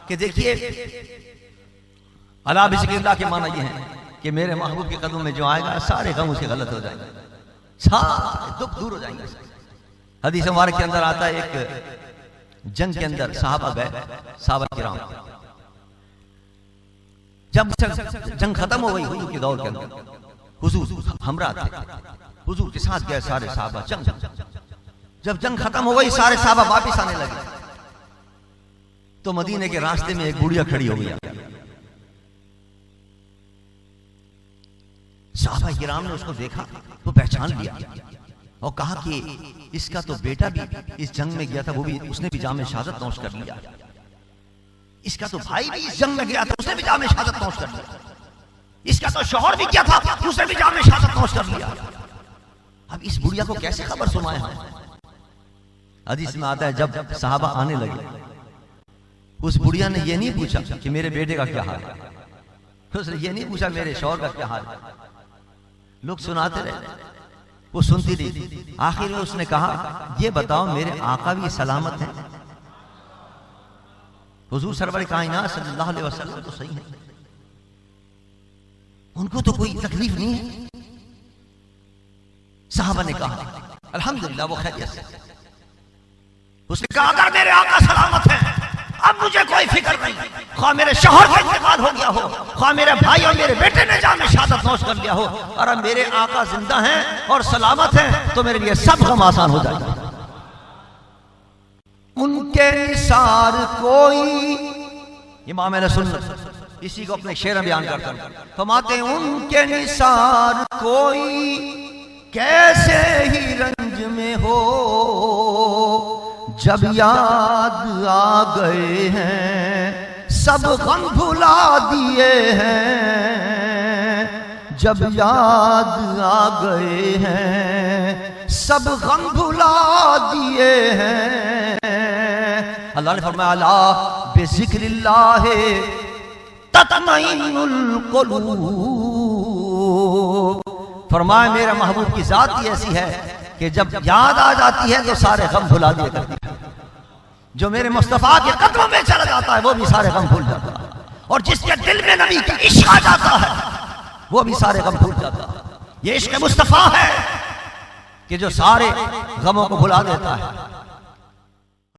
कि देखिए अला बिज़िक्रिल्लाह के माना ये है कि मेरे महबूब के कदम में जो आएगा सारे गम उसके गलत हो जाएंगे, सारे दुख दूर हो जाएंगे। हदीस मुबारक के अंदर आता है एक जंग के अंदर सहाबा गए, सहाबा किराम, जब जंग खत्म हो गई हुजूर के दौर के अंदर, हुजूर हमरा थे, हुजूर के साथ गए सारे सहाबा जंग। जब जंग खत्म हो गई सारे सहाबा वापस आने लगे तो मदीने के रास्ते में एक बुढ़िया खड़ी हो गई। सहाबा किराम ने उसको देखा तो पहचान लिया और कहा कि इसका तो बेटा भी इस जंग में गया था, वो भी उसने भी जाम शहादत नौश कर लिया। इसका तो भाई भी इस जंग में गया था, उसने भी जाम शहादत नौश कर लिया। इसका तो शौहर भी क्या था, उसने भी जाम शहादत नौश कर लिया। अब इस बुढ़िया को कैसे खबर सुनाए हम? हदीस में आता है जब सहाबा आने लगे, उस बुढ़िया ने ये नहीं पूछा कि मेरे बेटे का क्या हाल है, उसने ये नहीं पूछा मेरे शौहर का क्या हाल है। लोग सुनाते रहे, वो सुनती रही। आखिर में उसने कहा ये बताओ मेरे आका भी सलामत हैं? हुजूर सरवर कायनात सल्लल्लाहु अलैहि वसल्लम तो सही है, उनको तो कोई तकलीफ नहीं है। सहाबा ने कहा अल्हम्दुलिल्लाह वो खैरियत से। उसने कहा अगर मेरे आका सलामत हैं अब मुझे कोई फिक्र नहीं, खा मेरे शौहर का इंतकाल हो गया हो, खा मेरे भाई और मेरे बेटे ने जाम शहादत नौश कर लिया हो, और मेरे आका जिंदा हैं और सलामत हैं तो मेरे लिए सब गम आसान हो जाएगा। उनके निसार कोई, इमाम अहले सुन्नत इसी को अपने शेर में बयान करता हूं, फरमाते हैं उनके निसार कोई कैसे ही रंज में हो, जब याद आ गए हैं सब गम भुला दिए हैं, जब याद आ गए हैं सब गम भुला दिए हैं। अल्लाह ने फरमाया अला बिज़िक्रिल्लाह तत्मइन्नुल कुलूब, फरमाया मेरा महबूब की जात ही ऐसी है कि जब याद आ जाती है तो सारे गम भुला दिए करती है। जो मेरे मुस्तफा के कदमों में चला जाता है वो भी सारे गम भूल जाता है, और जिसके दिल में नबी का इश्क आ जाता है वो भी सारे गम भूल जाता है। ये इश्क मुस्तफा है कि जो सारे गमों को भुला देता है।